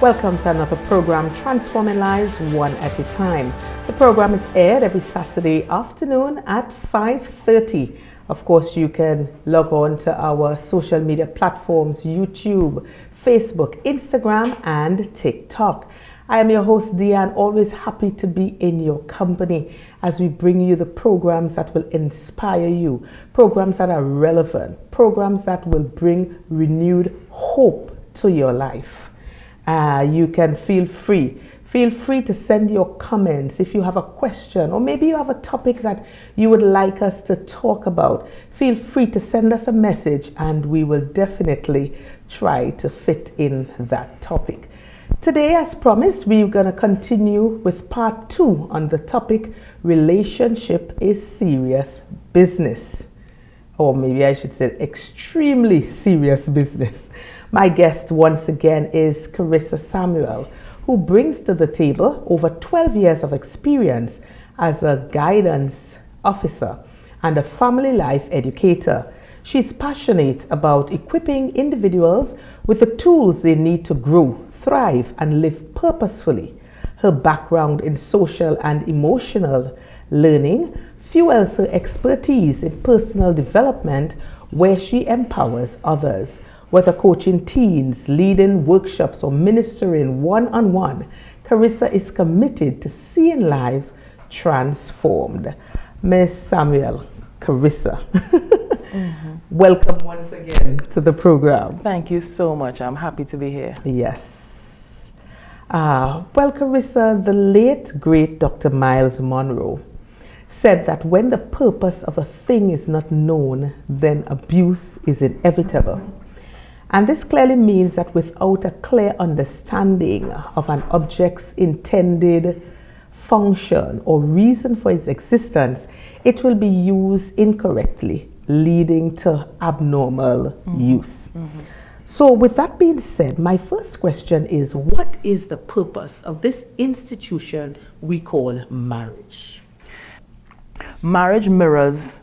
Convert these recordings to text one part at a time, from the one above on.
Welcome to another program, Transforming Lives One at a Time. The program is aired every Saturday afternoon at 5:30. Of course, you can log on to our social media platforms, YouTube, Facebook, Instagram, and TikTok. I am your host, Deanne, always happy to be in your company as we bring you the programs that will inspire you, programs that are relevant, programs that will bring renewed hope to your life. You can feel free to send your comments if you have a question, or maybe you have a topic that you would like us to talk about. Feel free to send us a message and we will definitely try to fit in that topic. Today, as promised, we're going to continue with part 2 on the topic, relationship is serious business. Or maybe I should say extremely serious business. My guest once again is Karisa Samuel, who brings to the table over 12 years of experience as a guidance officer and a family life educator. She's passionate about equipping individuals with the tools they need to grow, thrive, and live purposefully. Her background in social and emotional learning fuels her expertise in personal development, where she empowers others. Whether coaching teens, leading workshops, or ministering one-on-one, Karisa is committed to seeing lives transformed. Ms. Samuel, Karisa, welcome once again to the program. Thank you so much. I'm happy to be here. Yes. Well, Karisa, the late, great Dr. Miles Monroe said that when the purpose of a thing is not known, then abuse is inevitable. And this clearly means that without a clear understanding of an object's intended function or reason for its existence, it will be used incorrectly, leading to abnormal use. So with that being said, my first question is, what is the purpose of this institution we call marriage? Marriage mirrors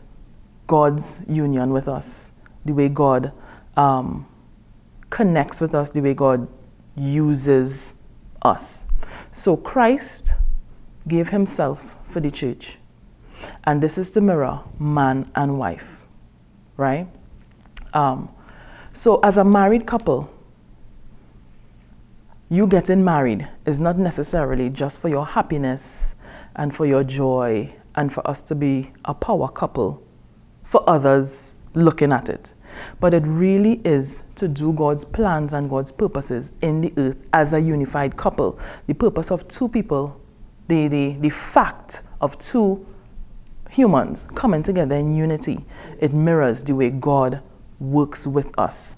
God's union with us, the way God connects with us, the way God uses us. So Christ gave himself for the church. And this is to mirror man and wife, right? So as a married couple, you getting married is not necessarily just for your happiness and for your joy and for us to be a power couple for others looking at it. But it really is to do God's plans and God's purposes in the earth as a unified couple. The purpose of two people, the fact of two humans coming together in unity, it mirrors the way God works with us,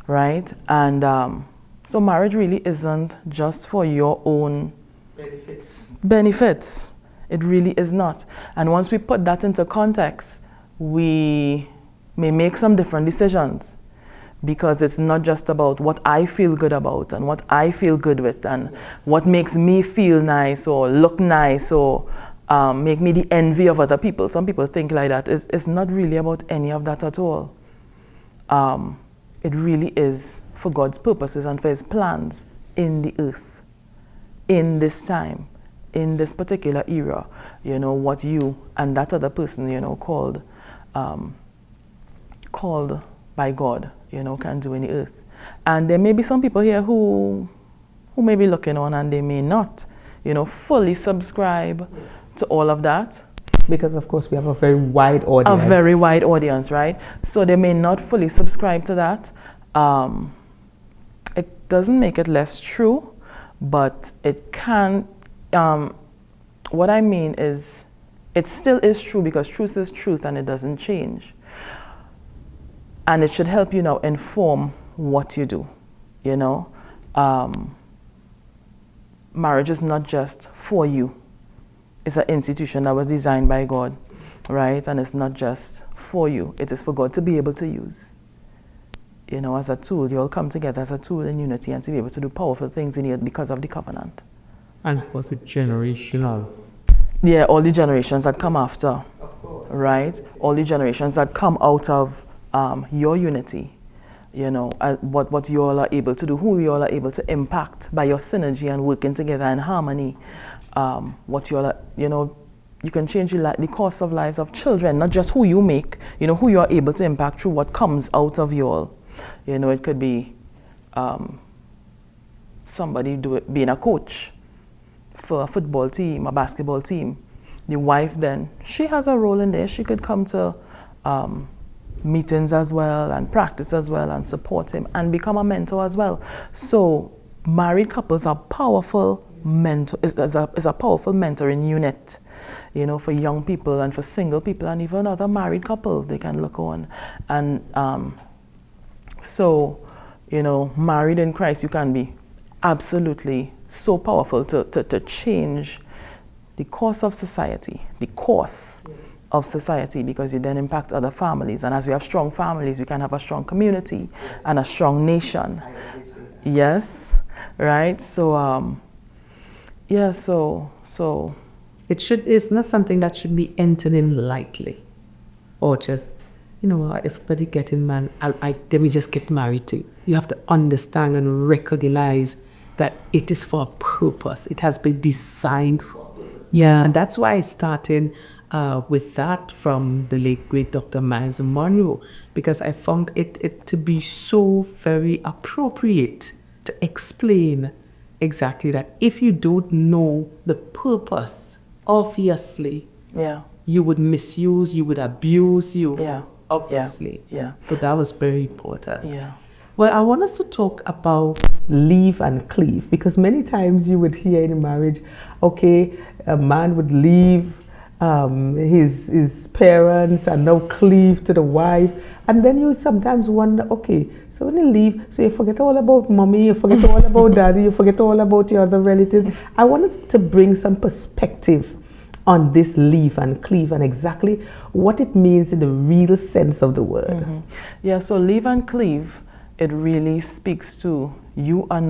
right? And so marriage really isn't just for your own benefits. It really is not. And once we put that into context, we may make some different decisions, because it's not just about what I feel good about and what I feel good with and what makes me feel nice or look nice or make me the envy of other people. Some people think like that. It's not really about any of that at all. It really is for God's purposes and for his plans in the earth, in this time, in this particular era, what you and that other person, called by God, can do in the earth. And there may be some people here who may be looking on and they may not, fully subscribe to all of that. Because of course we have a very wide audience. A very wide audience, right? So they may not fully subscribe to that. It doesn't make it less true, but it can, what I mean is, it still is true because truth is truth and it doesn't change. And it should help you now inform what you do, Marriage is not just for you. It's an institution that was designed by God, right? And it's not just for you. It is for God to be able to use. As a tool, you all come together as a tool in unity and to be able to do powerful things in the earth because of the covenant. And was it generational? Yeah, all the generations that come after, Of course. right? All the generations that come out of your unity what you all are able to do, who you all are able to impact by your synergy and working together in harmony. What you all are, you can change the course of lives of children, not just who you make, who you are able to impact through what comes out of you all. It could be somebody being a coach for a football team, a basketball team. The wife then, she has a role in there. She could come to meetings as well and practice as well and support him and become a mentor as well. So married couples are powerful is a powerful mentoring unit, for young people and for single people and even other married couples they can look on. And married in Christ, you can be absolutely so powerful to change the course of society, of society, because you then impact other families. And as we have strong families, we can have a strong community and a strong nation. Yes, right? So, so it's not something that should be entered in lightly, or just, if everybody getting married, let me just get married to you. You have to understand and recognize that it is for a purpose. It has been designed for a purpose. Yeah, and that's why I started with that from the late great Dr. Miles Monroe, because I found it to be so very appropriate to explain exactly that. If you don't know the purpose, obviously, you would misuse, you would abuse, obviously. Yeah. So that was very important. Yeah. Well, I want us to talk about leave and cleave, because many times you would hear in a marriage, okay, a man would leave his parents and now cleave to the wife, and then you sometimes wonder, okay, so when you leave, so you forget all about mommy, you forget all about daddy, you forget all about your other relatives. I wanted to bring some perspective on this leave and cleave and exactly what it means in the real sense of the word. Mm-hmm. Yeah, so leave and cleave, it really speaks to you and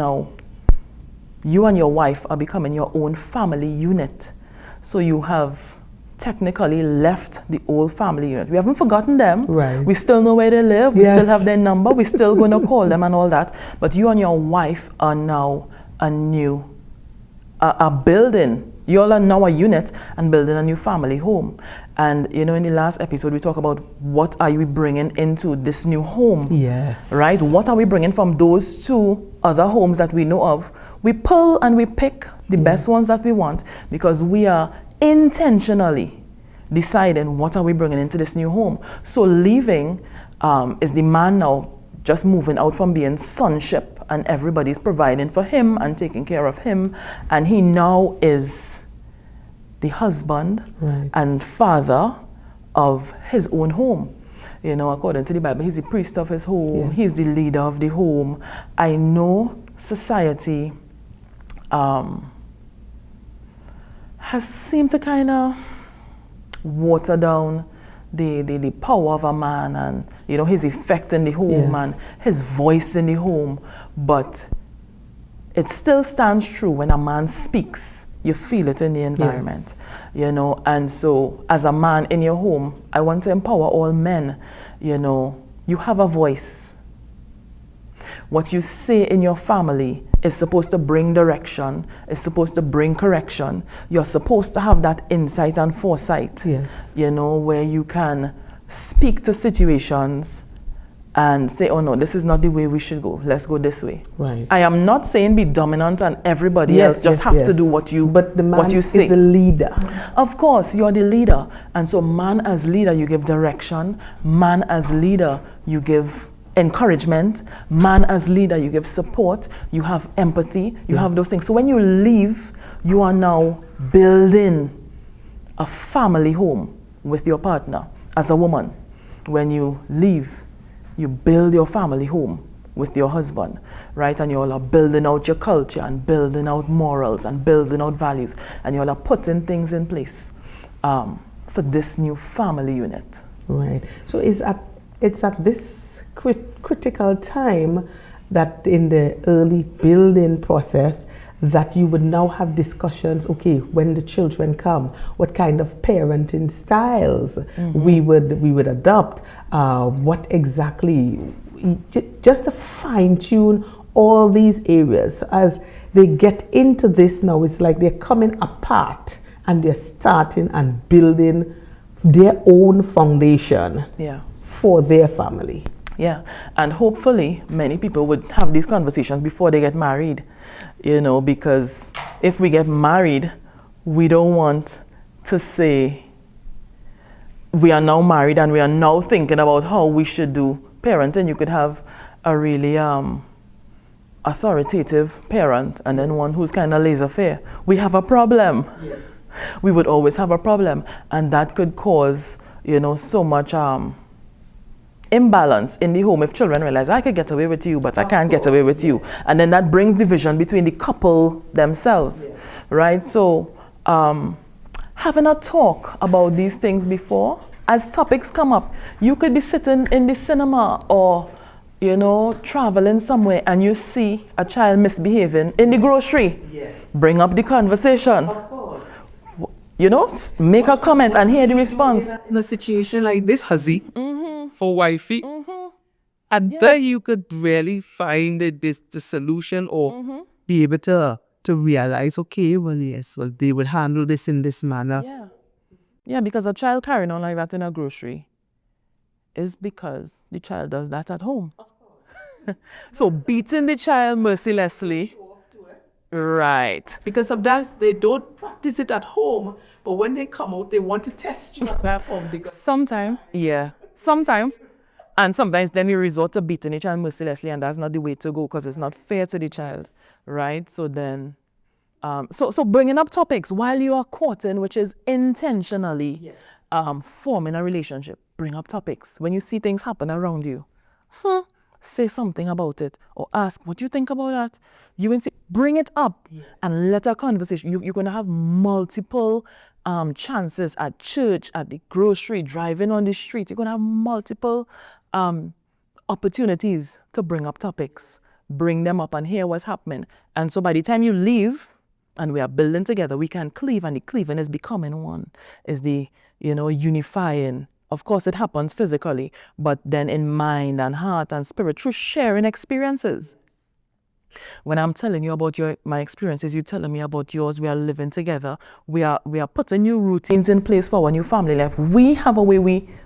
your wife are becoming your own family unit. So you have technically left the old family unit. We haven't forgotten them. Right. We still know where they live. We still have their number. We're still going to call them and all that. But you and your wife are now building. You all are now a unit and building a new family home. And in the last episode, we talked about what are we bringing into this new home. Yes. Right? What are we bringing from those two other homes that we know of? We pull and we pick the best ones that we want, because we are intentionally deciding what are we bringing into this new home. So leaving is the man now just moving out from being sonship and everybody's providing for him and taking care of him, and he now is the husband and father of his own home. According to the Bible, he's the priest of his home, he's the leader of the home. I know society has seemed to kind of water down the power of a man and his effect in the home and his voice in the home, but it still stands true. When a man speaks, you feel it in the environment. And so as a man in your home, I want to empower all men. You have a voice. What you say in your family is supposed to bring direction, is supposed to bring correction. You're supposed to have that insight and foresight, where you can speak to situations and say, oh no, this is not the way we should go. Let's go this way. Right. I am not saying be dominant and everybody else just have to do what you But the man what you say. is the leader. Of course, you're the leader. And so man as leader, you give direction. Man as leader, you give encouragement. Man as leader, you give support. You have empathy. You have those things. So when you leave, you are now building a family home with your partner. As a woman, when you leave, you build your family home with your husband, right? And you all are building out your culture and building out morals and building out values, and you all are putting things in place for this new family unit. Right. So it's at this critical time that in the early building process that you would now have discussions, okay, when the children come, what kind of parenting styles we would adopt, what exactly just to fine tune all these areas. As they get into this now, it's like they're coming apart and they're starting and building their own foundation for their family. Yeah, and hopefully many people would have these conversations before they get married, because if we get married, we don't want to say we are now married and we are now thinking about how we should do parenting. You could have a really authoritative parent and then one who's kind of laissez-faire. We have a problem. Yes. We would always have a problem, and that could cause, so much imbalance in the home if children realize I could get away with you, but I can't get away with you. And then that brings division between the couple themselves, right? So having a talk about these things before, as topics come up, you could be sitting in the cinema or, traveling somewhere and you see a child misbehaving in the grocery. Yes. Bring up the conversation. Of course. Make a comment and hear the response. In a situation like this, Hazi, for wifey, and there you could really find the solution or be able to realize, okay, well, yes, well, they will handle this in this manner. Yeah. Yeah, because a child carrying on like that in a grocery is because the child does that at home. Of course. So beating the child mercilessly. Right. Because sometimes they don't practice it at home, but when they come out, they want to test you at home. Sometimes, yeah. Sometimes. And sometimes then we resort to beating the child mercilessly, and that's not the way to go because it's not fair to the child, right? So then, so bringing up topics while you are courting, which is intentionally forming a relationship. Bring up topics. When you see things happen around you, say something about it or ask, what do you think about that? Bring it up and let a conversation. You're going to have multiple chances at church, at the grocery, driving on the street. You're going to have multiple opportunities to bring up topics, bring them up and hear what's happening. And so by the time you leave and we are building together, we can cleave, and the cleaving is becoming one, is the, unifying. Of course, it happens physically, but then in mind and heart and spirit through sharing experiences. When I'm telling you about my experiences, you're telling me about yours. We are living together. We are putting new routines in place for our new family life. We have a way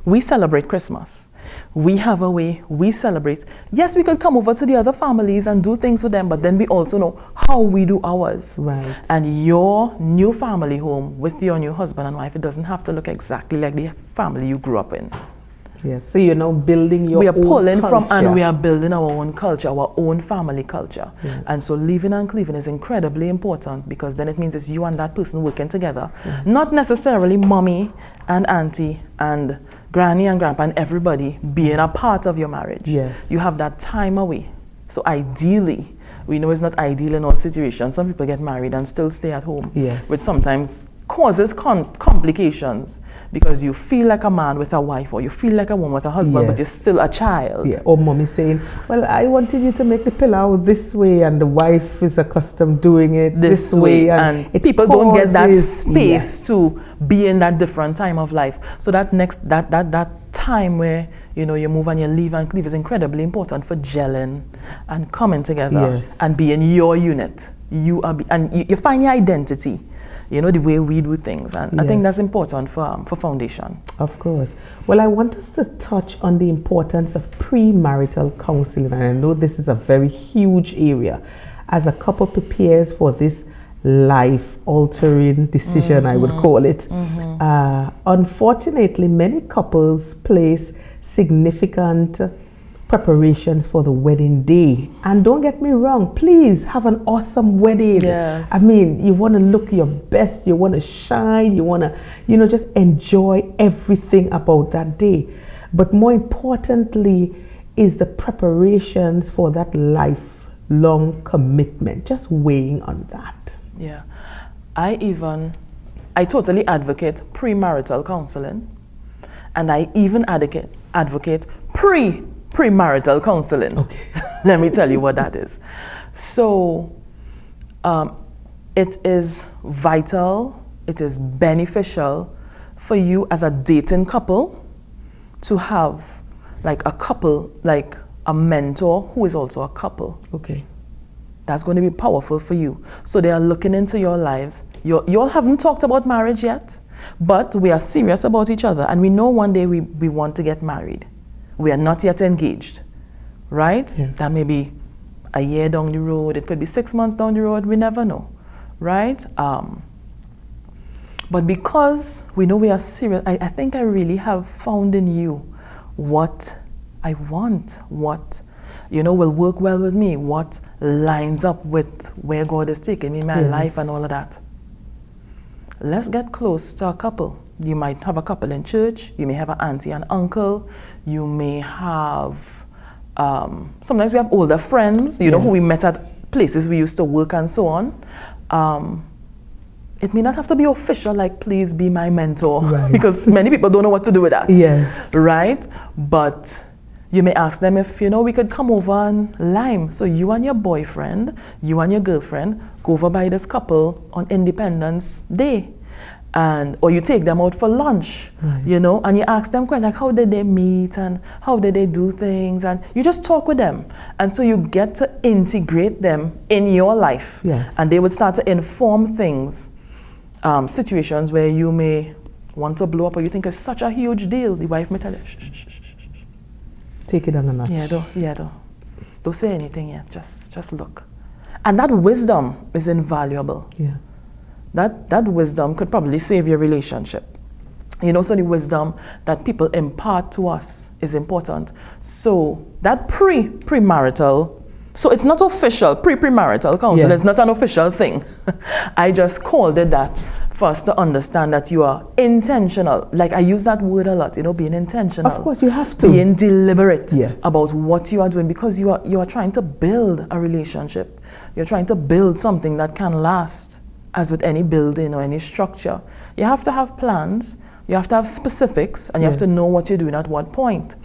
we celebrate Christmas. We have a way we celebrate. Yes, we could come over to the other families and do things with them, but then we also know how we do ours. Right. And your new family home with your new husband and wife, it doesn't have to look exactly like the family you grew up in. Yes, so building your own culture. We are pulling from and we are building our own culture, our own family culture. Yeah. And so leaving and cleaving is incredibly important, because then it means it's you and that person working together. Yeah. Not necessarily mommy and auntie and granny and grandpa and everybody being a part of your marriage. Yes. You have that time away. So ideally, we know it's not ideal in all situations. Some people get married and still stay at home, which sometimes causes complications, because you feel like a man with a wife, or you feel like a woman with a husband, but you're still a child. Yeah. Or mommy saying, well, I wanted you to make the pillow this way, and the wife is accustomed doing it this way. And people don't get that space to be in that different time of life. So that time where you move and you leave and cleave is incredibly important for gelling and coming together and being your unit. You find your identity. The way we do things. And I think that's important for foundation. Of course. Well, I want us to touch on the importance of premarital counseling. And I know this is a very huge area as a couple prepares for this life-altering decision, I would call it. Unfortunately, many couples place significant preparations for the wedding day, and don't get me wrong, please have an awesome wedding. Yes. I mean, you want to look your best, you want to shine, you want to just enjoy everything about that day. But more importantly is the preparations for that lifelong commitment, just weighing on that. Yeah, I totally advocate premarital counseling, and I even advocate premarital counseling. Okay. Let me tell you what that is. So it is vital, it is beneficial for you as a dating couple to have like a mentor who is also a couple. Okay. That's going to be powerful for you. So they are looking into your lives. You all haven't talked about marriage yet, but we are serious about each other, and we know one day we want to get married. We are not yet engaged, right? Yes. That may be a year down the road. It could be 6 months down the road. We never know, right? But because we know we are serious, I think I really have found in you what I want, what will work well with me, what lines up with where God is taking me in my life and all of that. Let's get close to a couple. You might have a couple in church, you may have an auntie and uncle, you may have, sometimes we have older friends, you know, who we met at places we used to work and so on. It may not have to be official, like please be my mentor, right. Because many people don't know what to do with that, yes. Right? But you may ask them if, we could come over on Lime. So you and your boyfriend, you and your girlfriend, go over by this couple on Independence Day. Or you take them out for lunch, right. And you ask them like, how did they meet and how did they do things? And you just talk with them. And so you get to integrate them in your life. Yes. And they would start to inform things, situations where you may want to blow up or you think it's such a huge deal. The wife may tell you, shh. Take it on a notch. Don't say anything yet. Just look. And that wisdom is invaluable. Yeah. That wisdom could probably save your relationship. So the wisdom that people impart to us is important. So that premarital, so it's not official, premarital counsel, it's not an official thing. I just called it that for us to understand that you are intentional. Like I use that word a lot, being intentional. Of course, you have to. Being deliberate about what you are doing, because you are trying to build a relationship. You're trying to build something that can last. As with any building or any structure, you have to have plans, you have to have specifics, and you have to know what you're doing at what point,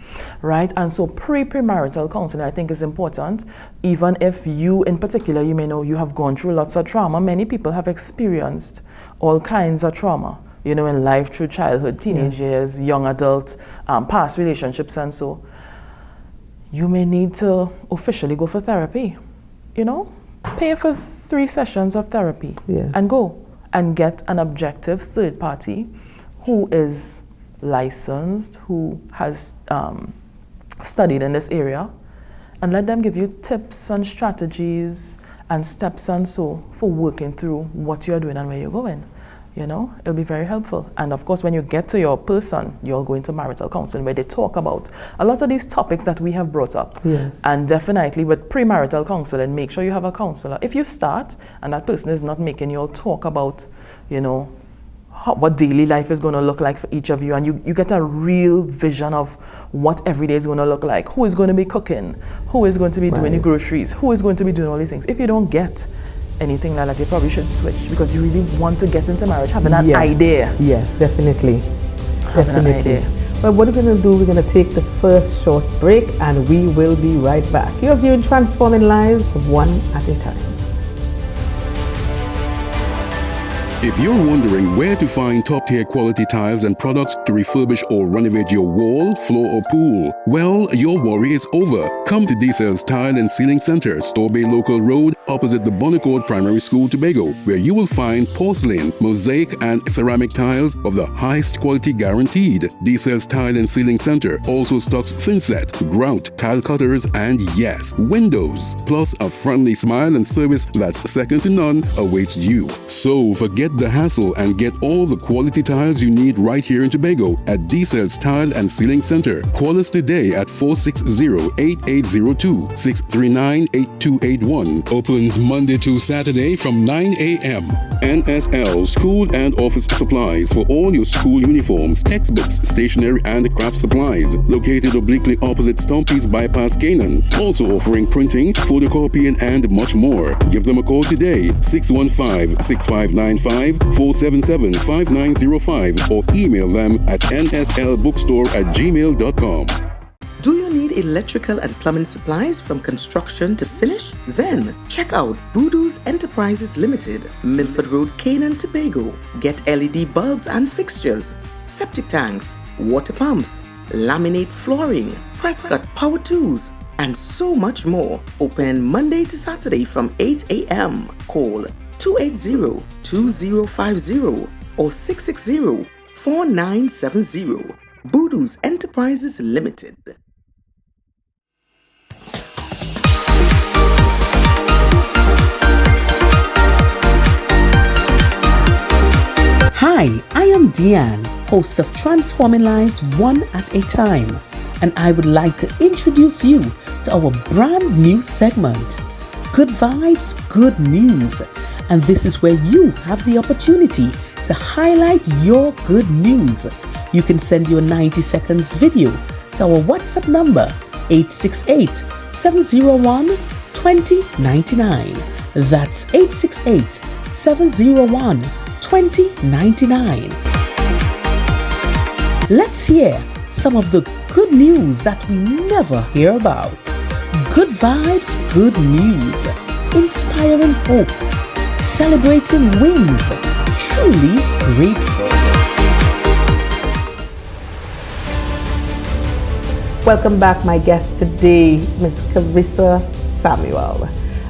right? And so premarital counseling, I think, is important. Even if you, in particular, you may know you have gone through lots of trauma. Many people have experienced all kinds of trauma, in life, through childhood, teenage years, young adult, past relationships, and so you may need to officially go for therapy, pay for 3 sessions of therapy and go and get an objective third party who is licensed, who has studied in this area, and let them give you tips and strategies and steps and so for working through what you're doing and where you're going. It'll be very helpful. And of course, when you get to your person, you'll go into marital counseling where they talk about a lot of these topics that we have brought up. Yes. And definitely with premarital counseling, make sure you have a counselor. If you start and that person is not making you all talk about, what daily life is going to look like for each of you, and you get a real vision of what every day is going to look like, who is going to be cooking, who is going to be doing the groceries, who is going to be doing all these things. If you don't get anything like that, you probably should switch, because you really want to get into marriage, having an idea. Yes, definitely. Having an idea. Well, what we're going to do, we're going to take the first short break and we will be right back. You're viewing Transforming Lives One at a Time. If you're wondering where to find top-tier quality tiles and products to refurbish or renovate your wall, floor or pool, well, your worry is over. Come to D-Cells Tile and Ceiling Center, Store Bay Local Road, opposite the Bonnecourt Primary School, Tobago, where you will find porcelain, mosaic and ceramic tiles of the highest quality guaranteed. D-Cells Tile and Ceiling Center also stocks thinset, grout, tile cutters and yes, windows. Plus a friendly smile and service that's second to none awaits you. So forget the hassle and get all the quality tiles you need right here in Tobago at D-Cells Tile and Ceiling Center. Call us today at 460-8802, 639-8281. Opens Monday to Saturday from 9 a.m. NSL School and Office Supplies for all your school uniforms, textbooks, stationery and craft supplies. Located obliquely opposite Stumpy's Bypass Canaan. Also offering printing, photocopying and much more. Give them a call today, 615-6595-477-5905, or email them at nslbookstore@gmail.com. Do you need electrical and plumbing supplies from construction to finish? Then check out Voodoo's Enterprises Limited, Milford Road, Canaan, Tobago. Get LED bulbs and fixtures, septic tanks, water pumps, laminate flooring, press cut power tools, and so much more. Open Monday to Saturday from 8 a.m. Call 280-2050 or 660-4970. Boodoos Enterprises Limited. Hi, I am Deanne, host of Transforming Lives One at a Time, and I would like to introduce you to our brand new segment, Good Vibes, Good News. And this is where you have the opportunity to highlight your good news. You can send your 90 seconds video to our WhatsApp number 868-701-2099. That's 868-701-2099. Let's hear some of the good news that we never hear about. Good vibes, good news. Inspiring hope. Celebrating wins. Truly grateful. Welcome back, my guest today, Ms. Karisa Samuel.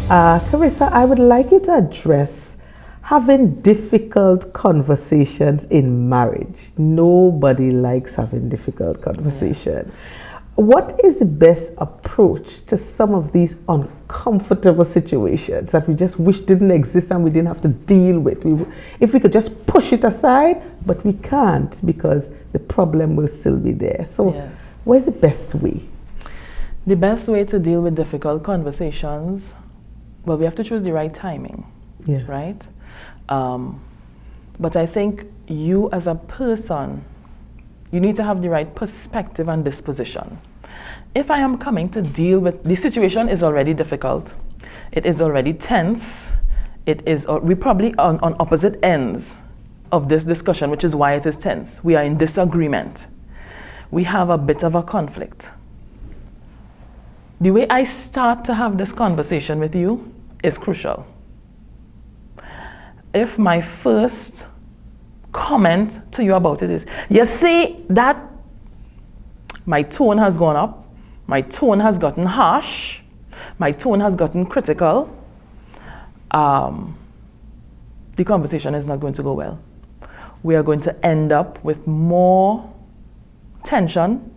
Karisa, I would like you to address having difficult conversations in marriage. Nobody likes having difficult conversation. Yes. What is the best approach to some of these uncomfortable situations that we just wish didn't exist and we didn't have to deal with? If we could just push it aside, but we can't because the problem will still be there. So what's the best way? The best way to deal with difficult conversations, well, we have to choose the right timing, right? But I think you as a person, you need to have the right perspective and disposition. If I am coming to deal with, the situation is already difficult, it is already tense, we're probably on opposite ends of this discussion, which is why it is tense. We are in disagreement. We have a bit of a conflict. The way I start to have this conversation with you is crucial. If my first comment to you about it is, you see that my tone has gone up, my tone has gotten harsh, my tone has gotten critical, the conversation is not going to go well. We are going to end up with more tension,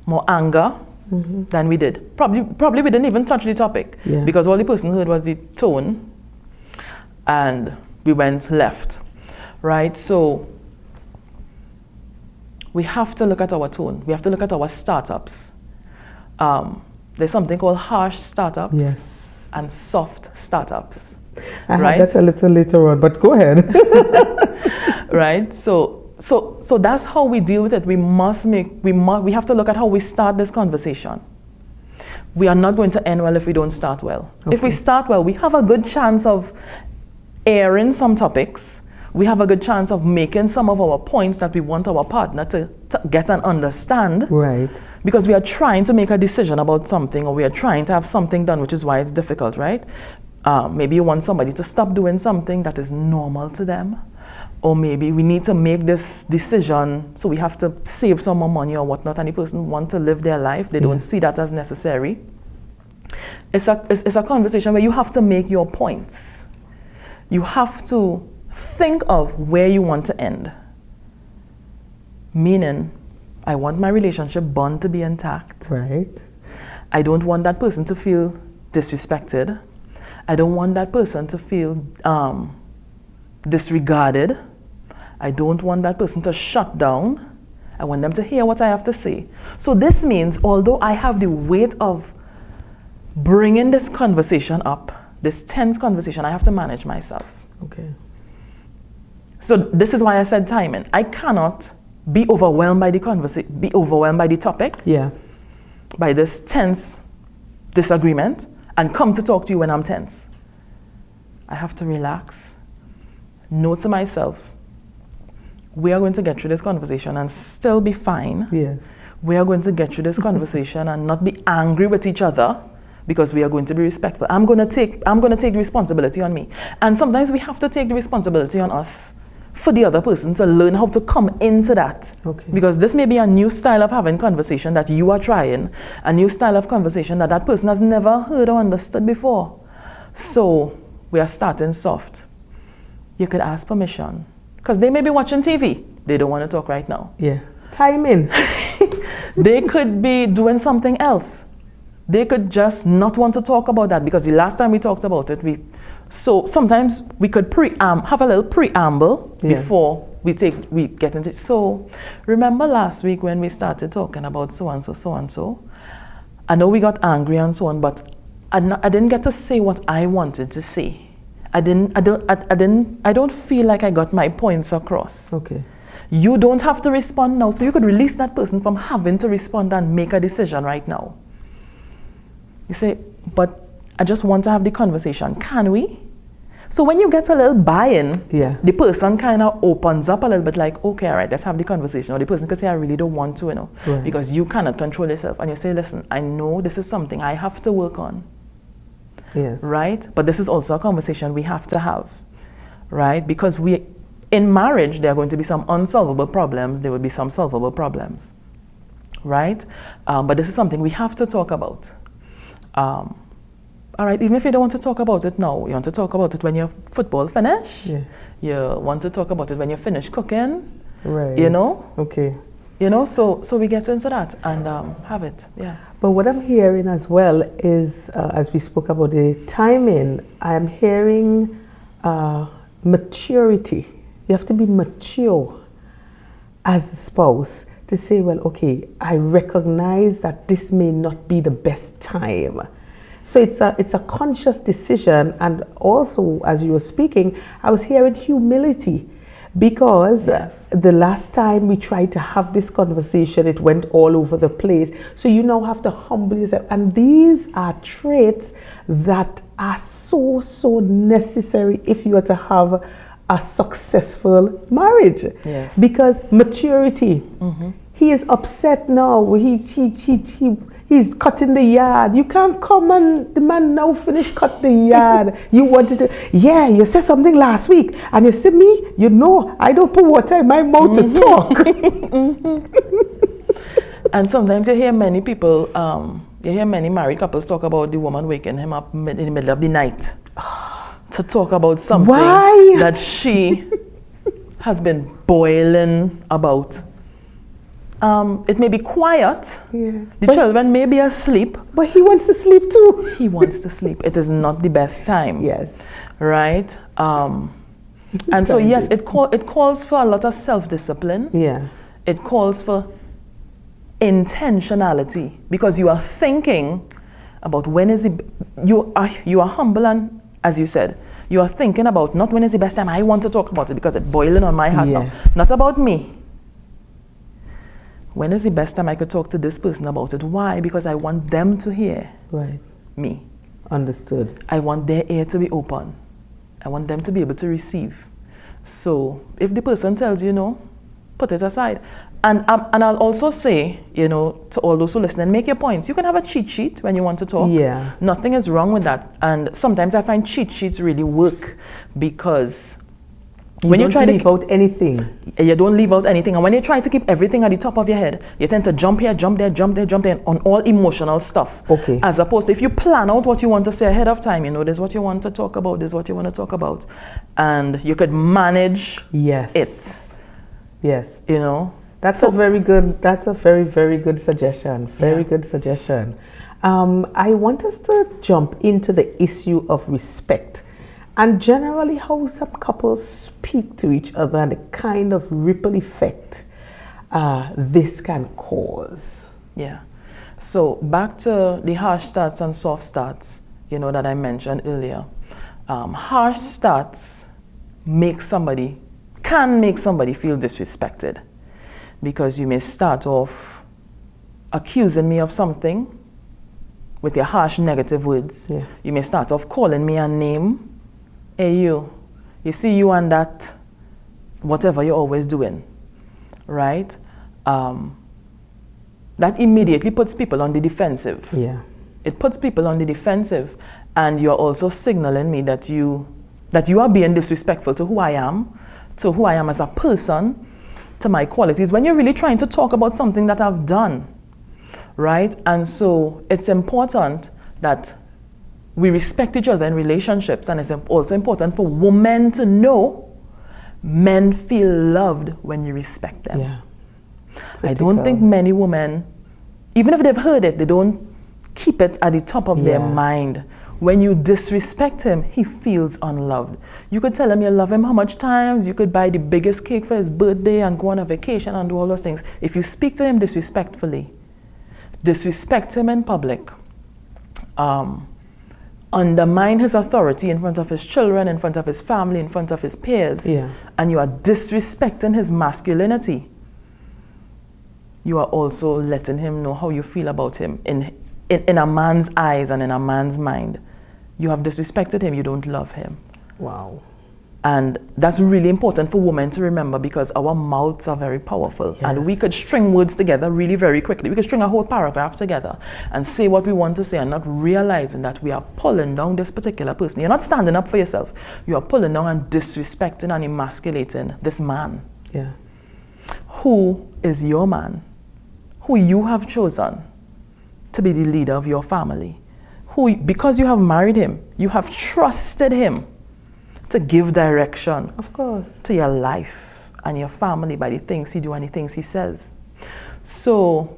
more anger than we did. Probably we didn't even touch the topic because all the person heard was the tone and we went left, right? So we have to look at our tone. We have to look at our startups. There's something called harsh startups and soft startups. I had that a little later on, but go ahead. Right? So that's how we deal with it. We have to look at how we start this conversation. We are not going to end well if we don't start well. If we start well, we have a good chance of airing some topics. We have a good chance of making some of our points that we want our partner to get and understand. Right. Because we are trying to make a decision about something, or we are trying to have something done, which is why it's difficult, right? Maybe you want somebody to stop doing something that is normal to them. Or maybe we need to make this decision, so we have to save some more money or whatnot, and the person wants to live their life. They don't see that as necessary. It's a conversation where you have to make your points. You have to think of where you want to end. Meaning, I want my relationship bond to be intact. Right. I don't want that person to feel disrespected. I don't want that person to feel disregarded. I don't want that person to shut down. I want them to hear what I have to say. So this means, although I have the weight of bringing this conversation up, this tense conversation, I have to manage myself. Okay. So this is why I said timing. I cannot be overwhelmed by the topic, by this tense disagreement, and come to talk to you when I'm tense. I have to relax, know to myself, we are going to get through this conversation and still be fine. Yes. We are going to get through this conversation and not be angry with each other, because we are going to be respectful. I'm going to take the responsibility on me. And sometimes we have to take the responsibility on us for the other person to learn how to come into that. Okay. Because this may be a new style of having conversation that you are trying, a new style of conversation that that person has never heard or understood before. So we are starting soft. You could ask permission. Because they may be watching TV. They don't want to talk right now. Yeah. Timing. They could be doing something else. They could just not want to talk about that because the last time we talked about it, so sometimes we could have a little preamble before we get into it. So remember last week when we started talking about so and so, I know we got angry and so on, but I didn't get to say what I wanted to say. I don't feel like I got my points across. Okay. You don't have to respond now, so you could release that person from having to respond and make a decision right now. You say, but I just want to have the conversation. Can we? So when you get a little buy-in, the person kind of opens up a little bit like, okay, all right, let's have the conversation. Or the person could say, I really don't want to, right. Because you cannot control yourself. And you say, listen, I know this is something I have to work on. Yes. Right? But this is also a conversation we have to have. Right? Because in marriage, there are going to be some unsolvable problems. There will be some solvable problems. Right? But this is something we have to talk about. All right, even if you don't want to talk about it now, you want to talk about it when your football finish. Yeah. You want to talk about it when you finish cooking. Right. Okay. So we get into that and have it. Yeah. But what I'm hearing as well is, as we spoke about the timing, I'm hearing maturity. You have to be mature as a spouse to say, well, okay, I recognize that this may not be the best time. So it's a conscious decision. And also, as you were speaking, I was hearing humility, because the last time we tried to have this conversation, it went all over the place. So you now have to humble yourself. And these are traits that are so necessary if you are to have a successful marriage. Yes. Because maturity. Mm-hmm. He is upset now. He's cutting the yard. You can't come and the man now finish cut the yard. You wanted to, you said something last week. And you said me, I don't put water in my mouth to talk. And sometimes you hear many people, many married couples talk about the woman waking him up in the middle of the night to talk about something that she has been boiling about. It may be quiet. The children may be asleep. But he wants to sleep too. He wants to sleep. It is not the best time. Yes. Right? And so, yes, it calls for a lot of self-discipline. Yeah. It calls for intentionality, because you are thinking about when is it. You are humble, and as you said, you are thinking about not when is the best time. I want to talk about it because it's boiling on my heart now. Not about me. When is the best time I could talk to this person about it? Why? Because I want them to hear me. Understood. I want their ear to be open. I want them to be able to receive. So if the person tells you no, put it aside. And I'll also say, to all those who listen, make your points. You can have a cheat sheet when you want to talk. Yeah. Nothing is wrong with that. And sometimes I find cheat sheets really work, because when you try to leave out anything. You don't leave out anything. And when you try to keep everything at the top of your head, you tend to jump here, jump there, jump there, jump there on all emotional stuff. Okay. As opposed to if you plan out what you want to say ahead of time, this is what you want to talk about, this is what you want to talk about. And you could manage it. Yes. That's a very very good suggestion. Very good suggestion. I want us to jump into the issue of respect. And generally how some couples speak to each other and the kind of ripple effect this can cause. Yeah. So back to the harsh starts and soft starts, that I mentioned earlier. Harsh starts can make somebody feel disrespected, because you may start off accusing me of something with your harsh negative words. Yeah. You may start off calling me a name. Hey, you see you and that, whatever you're always doing, right? That immediately puts people on the defensive. Yeah. It puts people on the defensive, and you're also signaling me that you are being disrespectful to who I am, to who I am as a person, to my qualities, when you're really trying to talk about something that I've done, right? And so it's important that we respect each other in relationships, and it's also important for women to know men feel loved when you respect them. Yeah. I don't think many women, even if they've heard it, they don't keep it at the top of their mind. When you disrespect him, he feels unloved. You could tell him you love him how much times, you could buy the biggest cake for his birthday and go on a vacation and do all those things. If you speak to him disrespectfully, disrespect him in public, undermine his authority in front of his children, in front of his family, in front of his peers, and you are disrespecting his masculinity, you are also letting him know how you feel about him in a man's eyes and in a man's mind. You have disrespected him, you don't love him. Wow. And that's really important for women to remember, because our mouths are very powerful. And we could string words together really very quickly. We could string a whole paragraph together and say what we want to say, and not realizing that we are pulling down this particular person. You're not standing up for yourself. You are pulling down and disrespecting and emasculating this man. Yeah. Who is your man? Who you have chosen to be the leader of your family. Who, because you have married him, you have trusted him to give direction, of course, to your life and your family by the things he do and the things he says. So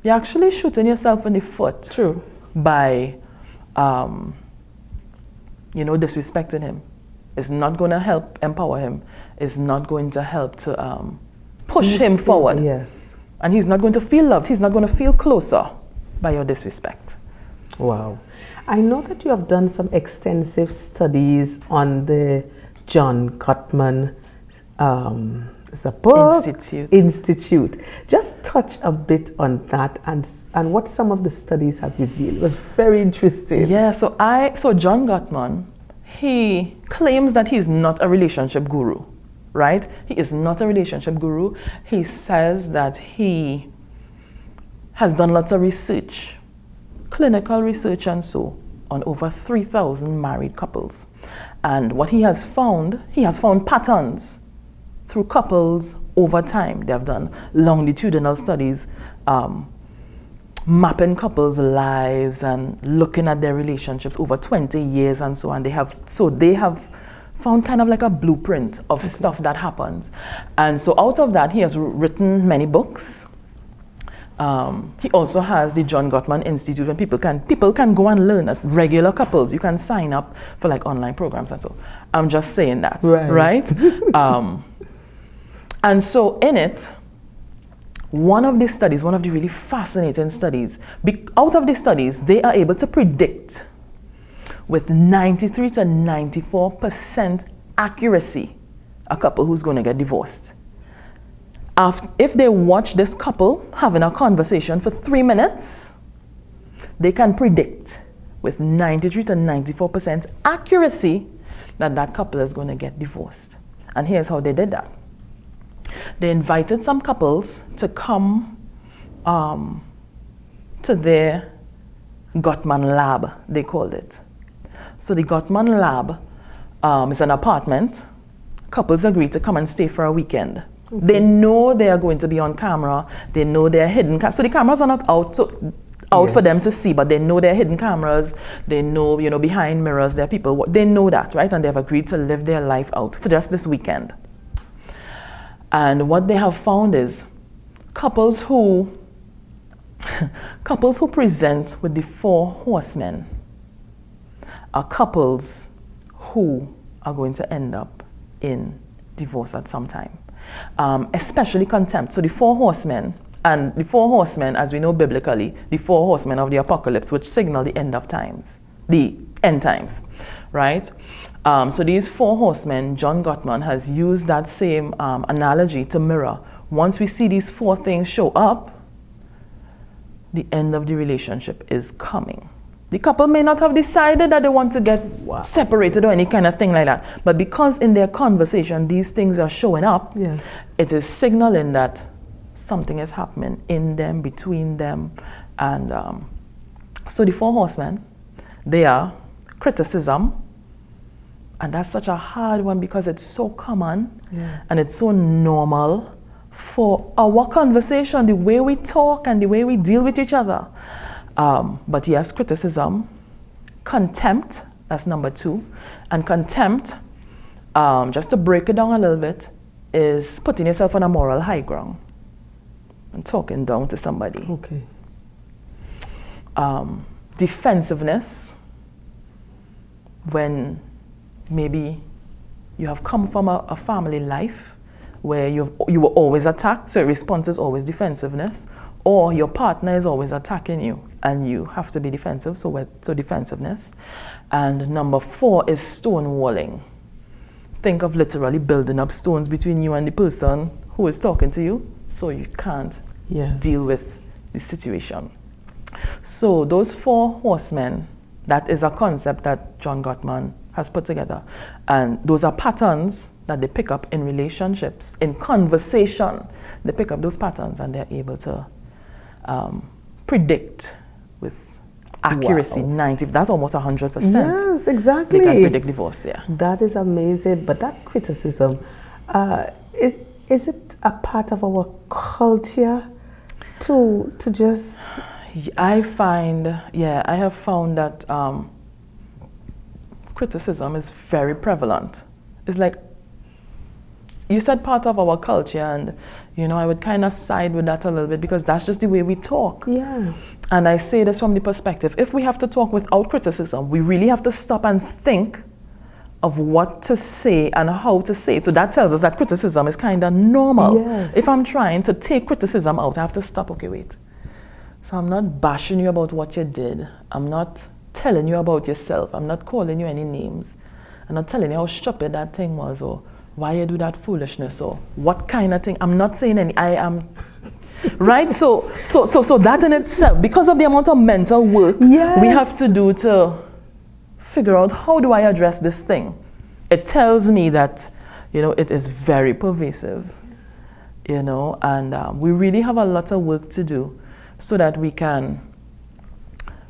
you're actually shooting yourself in the foot. True. By disrespecting him. It's not going to help empower him. It's not going to help to push him forward. Yes. And he's not going to feel loved. He's not going to feel closer by your disrespect. Wow. I know that you have done some extensive studies on the John Gottman Institute. Just touch a bit on that and what some of the studies have revealed. It was very interesting. Yeah, so John Gottman, he claims that he's not a relationship guru, right? He is not a relationship guru. He says that he has done lots of research, clinical research and so, on over 3,000 married couples. And what he has found patterns through couples over time. They have done longitudinal studies, mapping couples' lives and looking at their relationships over 20 years and so on. They have found kind of like a blueprint of stuff that happens. And so out of that, he has written many books. He also has the John Gottman Institute, and people can go and learn at regular couples. You can sign up for like online programs and so. I'm just saying that, right? And so in it, one of the really fascinating studies, out of the studies, they are able to predict with 93 to 94% accuracy a couple who's going to get divorced. If they watch this couple having a conversation for 3 minutes, they can predict with 93 to 94% accuracy that couple is going to get divorced. And here's how they did that. They invited some couples to come to their Gottman lab, they called it. So the Gottman lab is an apartment. Couples agree to come and stay for a weekend. Okay. They know they are going to be on camera. They know they're hidden. So the cameras are not out for them to see, but they know they're hidden cameras. They know, behind mirrors, there are people. They know that, right? And they've agreed to live their life out for just this weekend. And what they have found is couples who present with the 4 horsemen are couples who are going to end up in divorce at some time, especially contempt. So the 4 horsemen, as we know biblically, the 4 horsemen of the apocalypse, which signal the end of times, the end times, right? So these 4 horsemen, John Gottman has used that same analogy to mirror. Once we see these 4 things show up, the end of the relationship is coming. The couple may not have decided that they want to get separated or any kind of thing like that, but because in their conversation these things are showing up, it is signaling that something is happening in them, between them. And so the 4 horsemen, they are criticism, And that's such a hard one because it's so common Yeah. and it's so normal for our conversation, the way we talk and the way we deal with each other. But yes, criticism, contempt, that's number 2. And contempt, just to break it down a little bit, is putting yourself on a moral high ground and talking down to somebody. Okay. Defensiveness, when maybe you have come from a family life where you were always attacked, so your response is always defensiveness, or your partner is always attacking you and you have to be defensive, so defensiveness. And number 4 is stonewalling. Think of literally building up stones between you and the person who is talking to you, so you can't Yes. deal with the situation. So those 4 horsemen, that is a concept that John Gottman has put together. And those are patterns that they pick up in relationships, in conversation. They pick up those patterns and they're able to predict with accuracy. Wow. 90, that's almost 100%. Yes, exactly. They can predict divorce, yeah. That is amazing. But that criticism, is it a part of our culture to just... I have found that criticism is very prevalent. It's like, you said part of our culture, and I would kind of side with that a little bit because that's just the way we talk. Yeah. And I say this from the perspective, if we have to talk without criticism, we really have to stop and think of what to say and how to say it. So that tells us that criticism is kind of normal. Yes. If I'm trying to take criticism out, I have to stop, okay, wait. So I'm not bashing you about what you did. I'm not telling you about yourself. I'm not calling you any names. I'm not telling you how stupid that thing was or why you do that foolishness or what kind of thing. I'm not saying any, I am, right? So that in itself, because of the amount of mental work Yes. we have to do to figure out how do I address this thing, it tells me that, it is very pervasive, and we really have a lot of work to do so that we can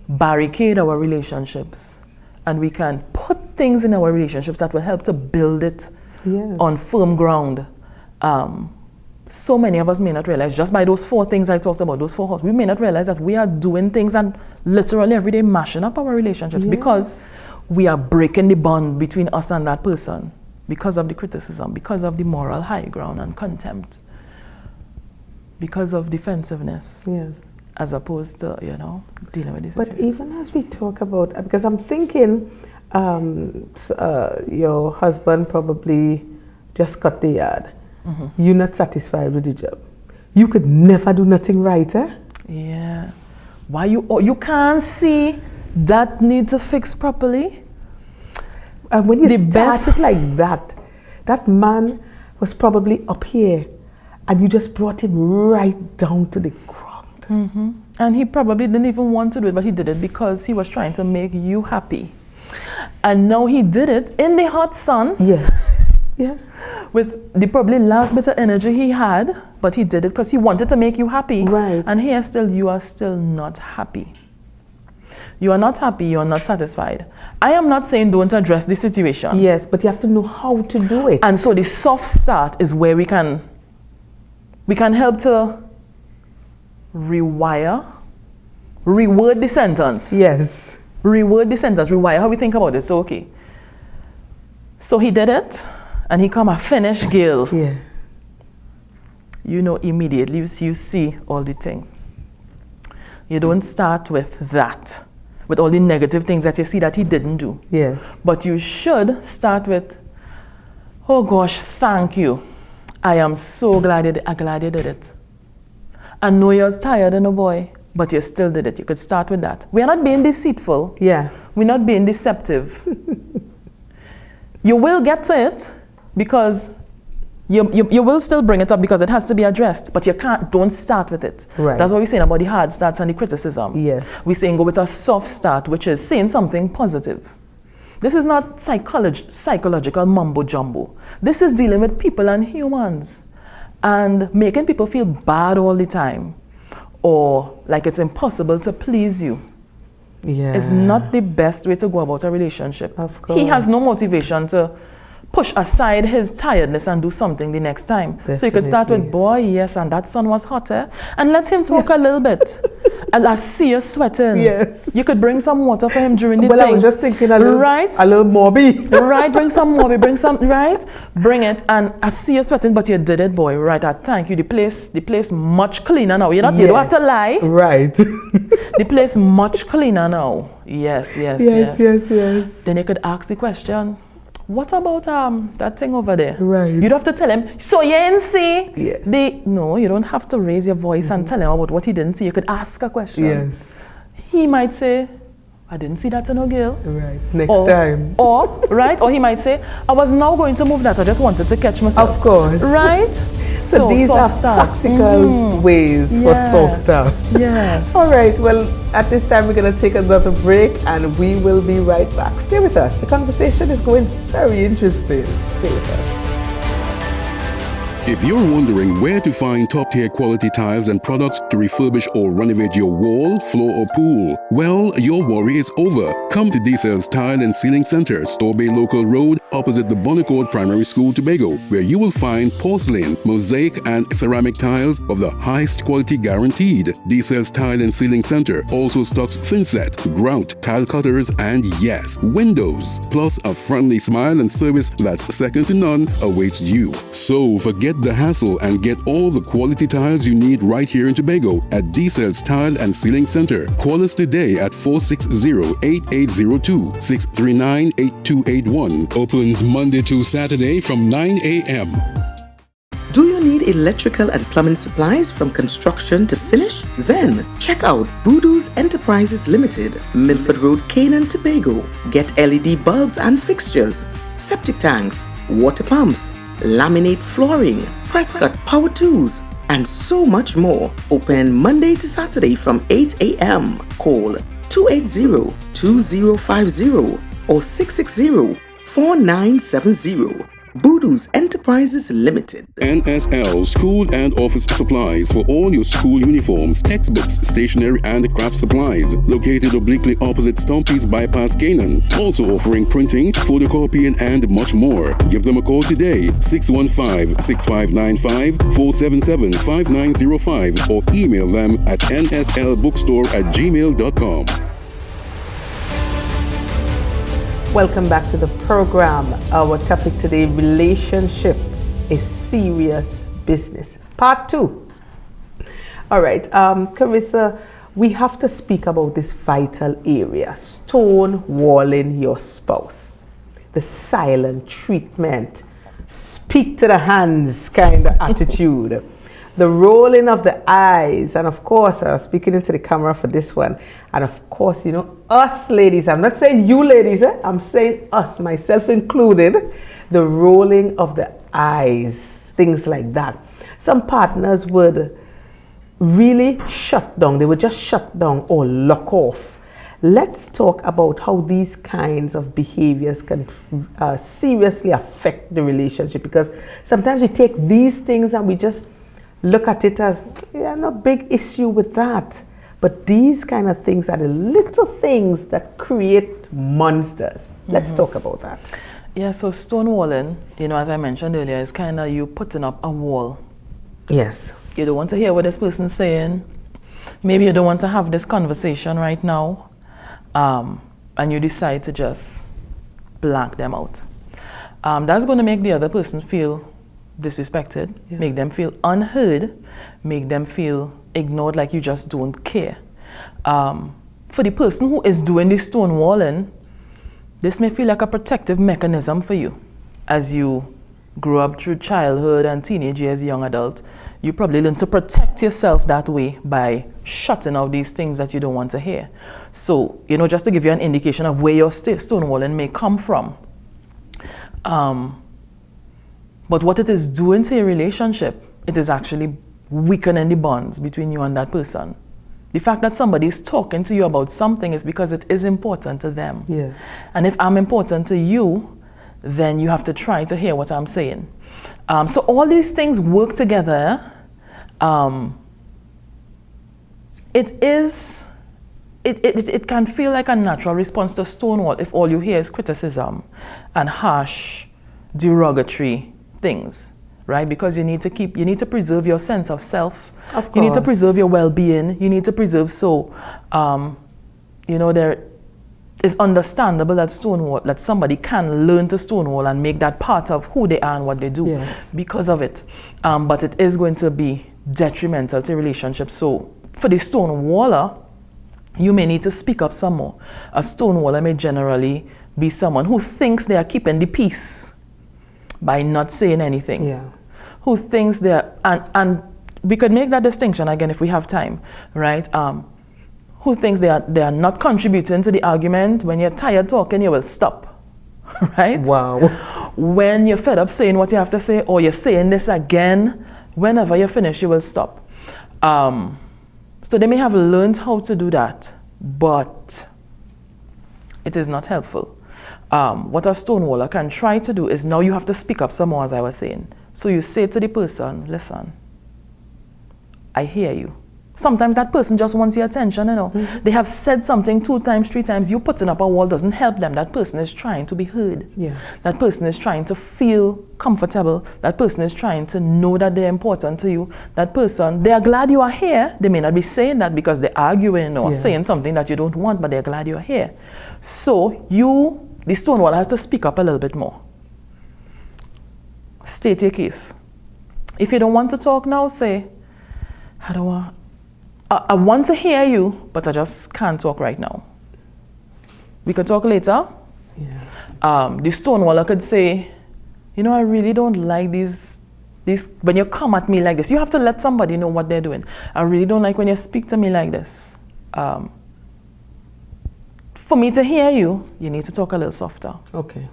barricade our relationships and we can put things in our relationships that will help to build it Yes. on firm ground. So many of us may not realize, just by those 4 things I talked about, those 4 horses, we may not realize that we are doing things and literally every day mashing up our relationships because we are breaking the bond between us and that person because of the criticism, because of the moral high ground and contempt, because of defensiveness. Yes. As opposed to, dealing with this But situation. even as we talk about, because I'm thinking your husband probably just cut the yard. Mm-hmm. You're not satisfied with the job. You could never do nothing right, eh? Yeah. Why you can't see that need to fix properly? And when you The started best- like that, that man was probably up here and you just brought him right down to the ground. Mm-hmm. And he probably didn't even want to do it, but he did it because he was trying to make you happy. And now he did it in the hot sun. Yes. Yeah. With the probably last bit of energy he had, but he did it because he wanted to make you happy. Right. And here still, you are still not happy. You are not happy, you are not satisfied. I am not saying don't address the situation. Yes, but you have to know how to do it. And so the soft start is where we can help to reword the sentence. Yes. Reword the sentence, rewire how we think about it. So, okay. So he did it, and he come a finished girl. Yeah. Immediately you see all the things. You don't start with that, with all the negative things that you see that he didn't do. Yes. But you should start with, oh gosh, thank you. I am so glad you did it. I know you're tired, boy, but you still did it. You could start with that. We are not being deceitful. Yeah. We're not being deceptive. You will get to it because you will still bring it up because it has to be addressed, but don't start with it. Right. That's what we're saying about the hard starts and the criticism. Yes. We're saying go with a soft start, which is saying something positive. This is not psychological mumbo jumbo. This is dealing with people and humans and making people feel bad all the time or like it's impossible to please you. Yeah. is not the best way to go about a relationship. Of He has course. no motivation to push aside his tiredness and do something the next time. So you could start with, Definitely. boy, yes, and that sun was hotter, and let him talk a little bit. And I see you sweating. Yes. You could bring some water for him during the Well, thing. I was just thinking a little, right? a little mobby. Right, bring some more, bring some, right? Bring it, and I see you sweating, but you did it, boy. Right, I thank you. The place much cleaner now. You don't have to lie. Right. The place much cleaner now. Yes. Yes. Then you could ask the question, what about that thing over there? Right. You'd have to tell him, so you didn't see Yeah. No, you don't have to raise your voice and tell him about what he didn't see. You could ask a question. Yes. He might say, I didn't see that in a girl. Right. Next time. Or he might say, I was now going to move that. I just wanted to catch myself. Of course. Right? So these soft are starts. practical ways for soft stuff. Yes. All right. Well, at this time, we're going to take another break and we will be right back. Stay with us. The conversation is going very interesting. Stay with us. If you're wondering where to find top-tier quality tiles and products to refurbish or renovate your wall, floor or pool, well, your worry is over. Come to D-Cell's Tile and Ceiling Center, Store Bay Local Road, opposite the Bonnecourt Primary School, Tobago, where you will find porcelain, mosaic and ceramic tiles of the highest quality guaranteed. D-Cell's Tile and Ceiling Center also stocks thinset, grout, tile cutters and yes, windows. Plus a friendly smile and service that's second to none awaits you. So forget the hassle and get all the quality tiles you need right here in Tobago at D-Cell's Tile and Ceiling Center. Call us today at 460-8802, 639-8281. Opens Monday to Saturday from 9 a.m. Do you need electrical and plumbing supplies from construction to finish? Then check out Voodoo's Enterprises Limited, Milford Road, Canaan, Tobago. Get LED bulbs and fixtures, septic tanks, water pumps, laminate flooring, press cut power tools, and so much more. Open Monday to Saturday from 8 a.m. Call 280-2050 or 660-4970. Voodoo's Enterprises Limited. NSL School and Office Supplies for all your school uniforms, textbooks, stationery and craft supplies. Located obliquely opposite Stumpy's Bypass, Canaan. Also offering printing, photocopying and much more. Give them a call today, 615-6595, 477-5905 or email them at nslbookstore@gmail.com. Welcome back to the program. Our topic today, relationship is serious business. Part 2. All right, Karisa, we have to speak about this vital area, stonewalling your spouse. The silent treatment, speak to the hands kind of attitude. The rolling of the eyes, and of course, speaking into the camera for this one, and of course, you know, us ladies, I'm not saying you ladies, I'm saying us, myself included, the rolling of the eyes, things like that. Some partners would really shut down, they would just shut down or lock off. Let's talk about how these kinds of behaviors can seriously affect the relationship, because sometimes we take these things and we just look at it as, yeah, no big issue with that. But these kind of things are the little things that create monsters. Let's talk about that. Yeah, so stonewalling, you know, as I mentioned earlier, is kind of you putting up a wall. Yes. You don't want to hear what this person's saying. Maybe you don't want to have this conversation right now. And you decide to just blank them out. That's going to make the other person feel disrespected, make them feel unheard, make them feel ignored, like you just don't care. For the person who is doing the stonewalling, this may feel like a protective mechanism for you. As you grow up through childhood and teenage years, young adult, you probably learn to protect yourself that way by shutting out these things that you don't want to hear. So, you know, just to give you an indication of where your stonewalling may come from. But what it is doing to your relationship, it is actually weakening the bonds between you and that person. The fact that somebody is talking to you about something is because it is important to them. Yeah. And if I'm important to you, then you have to try to hear what I'm saying. So all these things work together. It is it can feel like a natural response to stonewall if all you hear is criticism and harsh, derogatory things, right? Because you need to preserve your sense of self. Of course. You need to preserve your well-being. You need to preserve, there is understandable that somebody can learn to stonewall and make that part of who they are and what they do. Yes. Because of it. But it is going to be detrimental to relationships. So for the stonewaller, you may need to speak up some more. A stonewaller may generally be someone who thinks they are keeping the peace by not saying anything. Yeah. Who thinks they're, and we could make that distinction again if we have time, right? Who thinks they are not contributing to the argument. When you're tired talking, you will stop, right? Wow. When you're fed up saying what you have to say, or you're saying this again, whenever you finish, you will stop. So they may have learned how to do that, but it is not helpful. What a stonewaller can try to do is now you have to speak up some more, as I was saying. So you say to the person, listen, I hear you. Sometimes that person just wants your attention, They have said something 2 times, 3 times. You putting up a wall doesn't help them. That person is trying to be heard. Yeah. That person is trying to feel comfortable. That person is trying to know that they're important to you. That person, they are glad you are here. They may not be saying that because they're arguing or saying something that you don't want, but they're glad you're here. So the stonewaller has to speak up a little bit more. State your case. If you don't want to talk now, say, I want to hear you, but I just can't talk right now. We could talk later. Yeah. The stonewaller could say, I really don't like these, when you come at me like this. You have to let somebody know what they're doing. I really don't like when you speak to me like this. For me to hear you, you need to talk a little softer. Okay.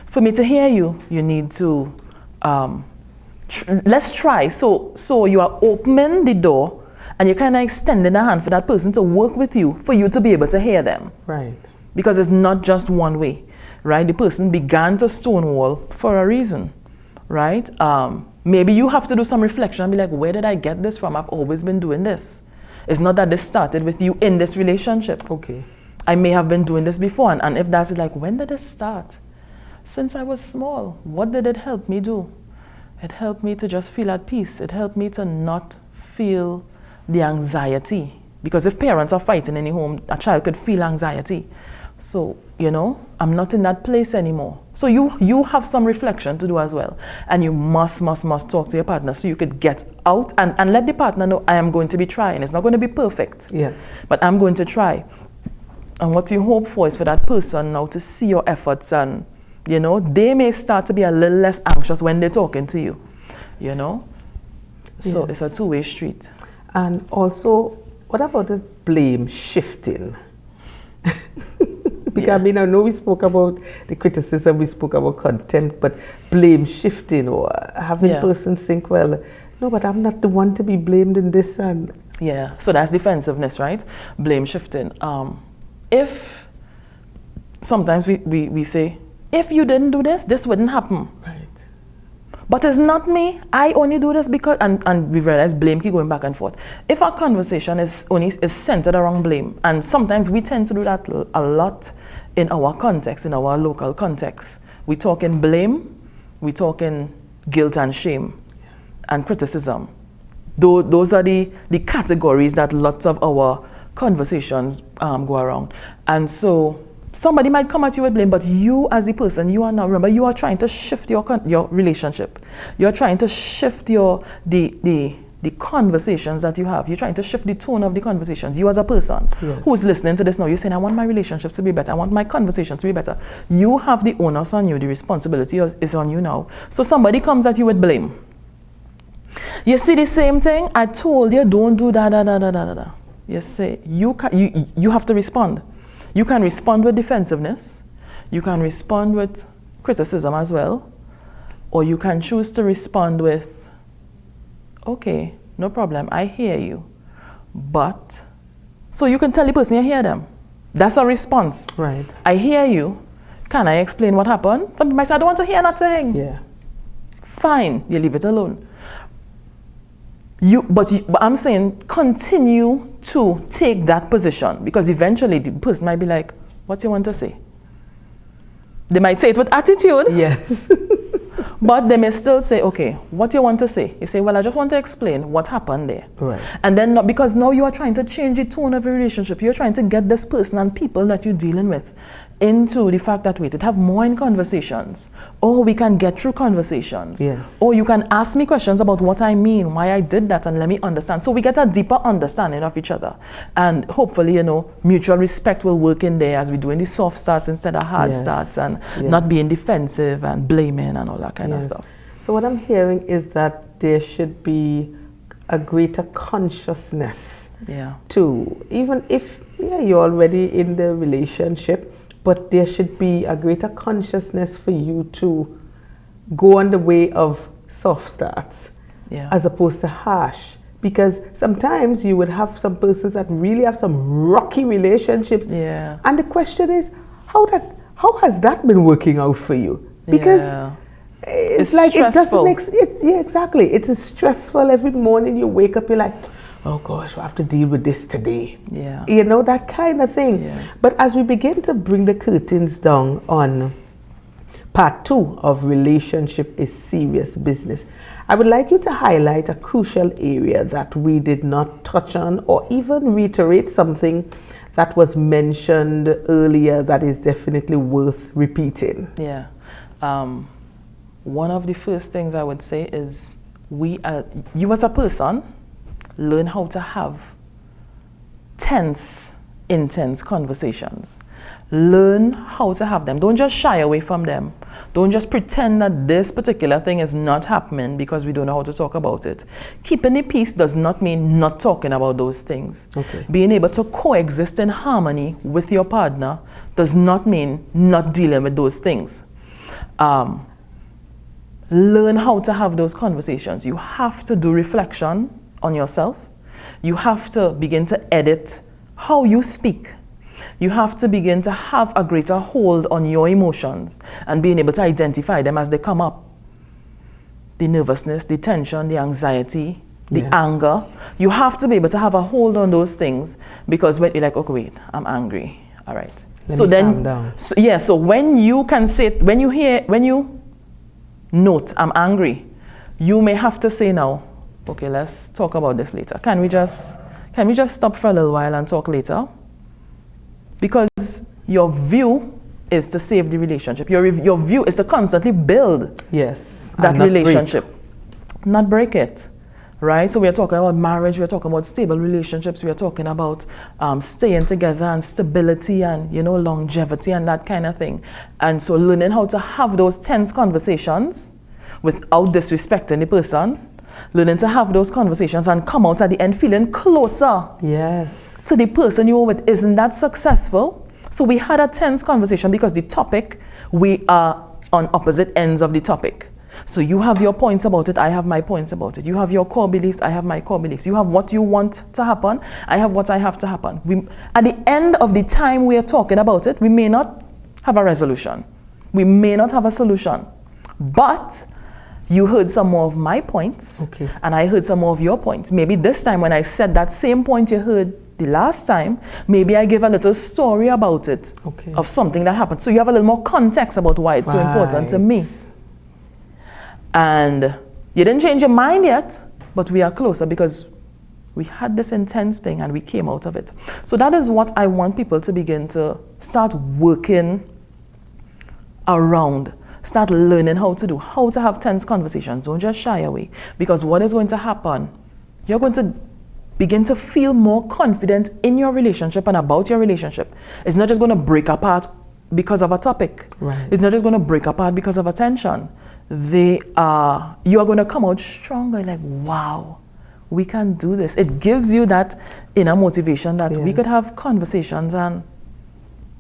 For me to hear you, you need to, let's try. So you are opening the door and you're kind of extending a hand for that person to work with you, for you to be able to hear them. Right. Because it's not just one way, right? The person began to stonewall for a reason, right? Maybe you have to do some reflection and be like, where did I get this from? I've always been doing this. It's not that this started with you in this relationship. Okay. I may have been doing this before. And if that's it, like, when did it start? Since I was small. What did it help me do? It helped me to just feel at peace. It helped me to not feel the anxiety. Because if parents are fighting in the home, a child could feel anxiety. So, I'm not in that place anymore. So you have some reflection to do as well. And you must talk to your partner so you could get out and let the partner know, I am going to be trying. It's not going to be perfect. Yeah. But I'm going to try. And what you hope for is for that person now to see your efforts, and, they may start to be a little less anxious when they're talking to you, So It's a two-way street. And also, what about this blame shifting? Because I know we spoke about the criticism, we spoke about contempt, but blame shifting, or having persons think, well, no, but I'm not the one to be blamed in this. And yeah, so that's defensiveness, right? Blame shifting. If sometimes we say, if you didn't do this, this wouldn't happen. Right. But it's not me. I only do this because, and we realize blame keep going back and forth. If our conversation is centered around blame, and sometimes we tend to do that a lot in our context, in our local context. We talk in blame, we talk in guilt and shame, and criticism. Those are the categories that lots of our conversations go around. And so somebody might come at you with blame, but you as the person, you are now, remember, you are trying to shift your relationship. You're trying to shift the conversations that you have. You're trying to shift the tone of the conversations. You as a person who's listening to this now, you're saying, I want my relationships to be better. I want my conversations to be better. You have the onus on you. The responsibility is on you now. So somebody comes at you with blame. You see the same thing? I told you, don't do da. You say, you have to respond. You can respond with defensiveness. You can respond with criticism as well. Or you can choose to respond with, okay, no problem, I hear you. But, so you can tell the person you hear them. That's a response. Right. I hear you. Can I explain what happened? Some people might say, I don't want to hear nothing. Yeah. Fine, you leave it alone. But I'm saying continue to take that position, because eventually the person might be like, what do you want to say? They might say it with attitude. Yes. But they may still say, okay, what do you want to say? You say, well, I just want to explain what happened there. Right. And then, not, because now you are trying to change the tone of your relationship. You're trying to get this person and people that you're dealing with into the fact that, wait, it have more in conversations. Or we can get through conversations. Yes. Or you can ask me questions about what I mean, why I did that, and let me understand. So we get a deeper understanding of each other. And hopefully, you know, mutual respect will work in there as we're doing the soft starts instead of hard starts, and not being defensive and blaming and all that kind of stuff. So what I'm hearing is that there should be a greater consciousness to, even if you're already in the relationship, but there should be a greater consciousness for you to go on the way of soft starts as opposed to harsh. Because sometimes you would have some persons that really have some rocky relationships. Yeah. And the question is, how has that been working out for you? Because it's like stressful. It doesn't make sense. Exactly. It is stressful. Every morning you wake up, you're like, oh gosh, I have to deal with this today. Yeah. You know, that kind of thing. Yeah. But as we begin to bring the curtains down on part 2 of Relationship is Serious Business, I would like you to highlight a crucial area that we did not touch on, or even reiterate something that was mentioned earlier that is definitely worth repeating. Yeah. One of the first things I would say is you as a person, learn how to have tense, intense conversations. Learn how to have them. Don't just shy away from them. Don't just pretend that this particular thing is not happening because we don't know how to talk about it. Keeping the peace does not mean not talking about those things. Okay. Being able to coexist in harmony with your partner does not mean not dealing with those things. Learn how to have those conversations. You have to do reflection on yourself. You have to begin to edit how you speak. You have to begin to have a greater hold on your emotions and being able to identify them as they come up. The nervousness, the tension, the anxiety, the anger. You have to be able to have a hold on those things, because when you're like, okay, wait, I'm angry. All right. So then, so when you can say, when you note, I'm angry, you may have to say now, okay, let's talk about this later. Can we just stop for a little while and talk later? Because your view is to save the relationship. Your view is to constantly build that relationship, not break it, right? So we are talking about marriage, we are talking about stable relationships, we are talking about staying together and stability and, you know, longevity and that kind of thing. And so learning how to have those tense conversations without disrespecting the person, learning to have those conversations and come out at the end feeling closer to the person you were with. Isn't that successful? So we had a tense conversation because the topic, we are on opposite ends of the topic. So you have your points about it, I have my points about it. You have your core beliefs, I have my core beliefs. You have what you want to happen, I have what I have to happen. At the end of the time we are talking about it, we may not have a resolution. We may not have a solution. But you heard some more of my points, and I heard some more of your points. Maybe this time when I said that same point you heard the last time, maybe I give a little story about it, of something that happened. So you have a little more context about why it's so important to me. And you didn't change your mind yet, but we are closer because we had this intense thing and we came out of it. So that is what I want people to begin to start working around. Start learning how to have tense conversations. Don't just shy away. Because what is going to happen, you're going to begin to feel more confident in your relationship and about your relationship. It's not just going to break apart because of a topic. Right. It's not just going to break apart because of a tension. You are going to come out stronger, like, wow, we can do this. It gives you that inner motivation that we could have conversations and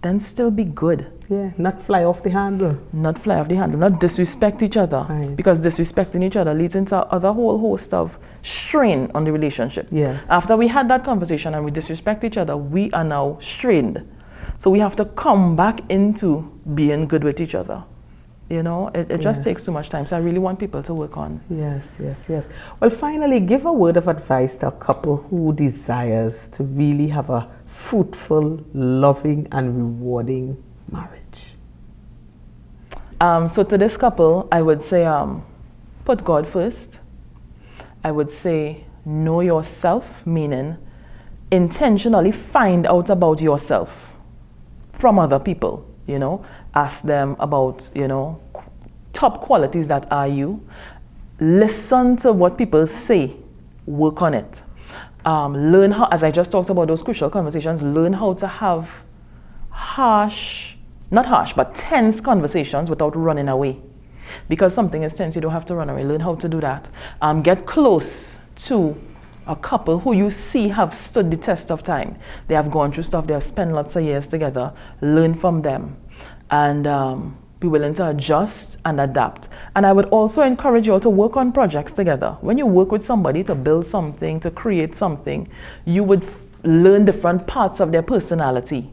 then still be good. Yeah, not fly off the handle. Not fly off the handle, not disrespect each other. Right. Because disrespecting each other leads into a whole host of strain on the relationship. Yes. After we had that conversation and we disrespect each other, we are now strained. So we have to come back into being good with each other. You know, it just Yes. takes too much time. So I really want people to work on. Yes, yes, yes. Well, finally, give a word of advice to a couple who desires to really have a fruitful, loving, and rewarding marriage. So to this couple, I would say, put God first. I would say, know yourself, meaning intentionally find out about yourself from other people, you know. Ask them about, you know, top qualities that are you. Listen to what people say. Work on it. Learn how, as I just talked about those crucial conversations, learn how to have not harsh, but tense conversations without running away. Because something is tense, you don't have to run away. Learn how to do that. Get close to a couple who you see have stood the test of time. They have gone through stuff. They have spent lots of years together. Learn from them. And be willing to adjust and adapt. And I would also encourage you all to work on projects together. When you work with somebody to build something, to create something, you would learn different parts of their personality,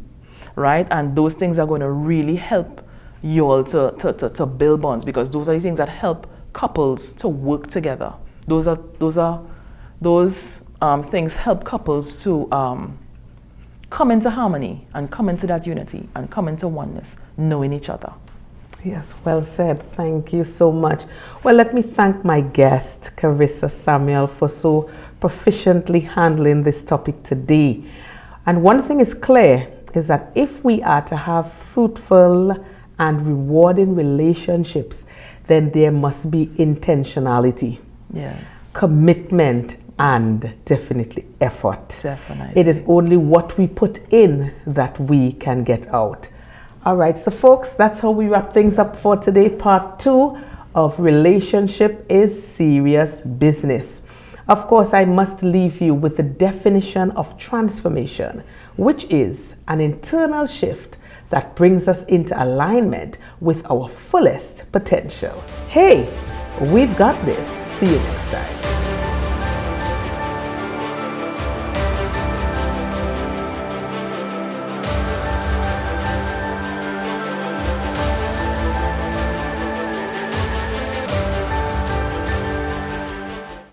right? And those things are going to really help you all to build bonds, because those are the things that help couples to work together. Those things help couples to come into harmony and come into that unity and come into oneness, knowing each other. Yes, well said. Thank you so much. Well, let me thank my guest, Karisa Samuel, for so proficiently handling this topic today. And one thing is clear, is that if we are to have fruitful and rewarding relationships, then there must be intentionality, Yes. commitment, and definitely effort. Definitely. It is only what we put in that we can get out. All right, so folks, that's how we wrap things up for today. Part 2 of Relationship is Serious Business. Of course, I must leave you with the definition of transformation, which is an internal shift that brings us into alignment with our fullest potential. Hey, we've got this. See you next time.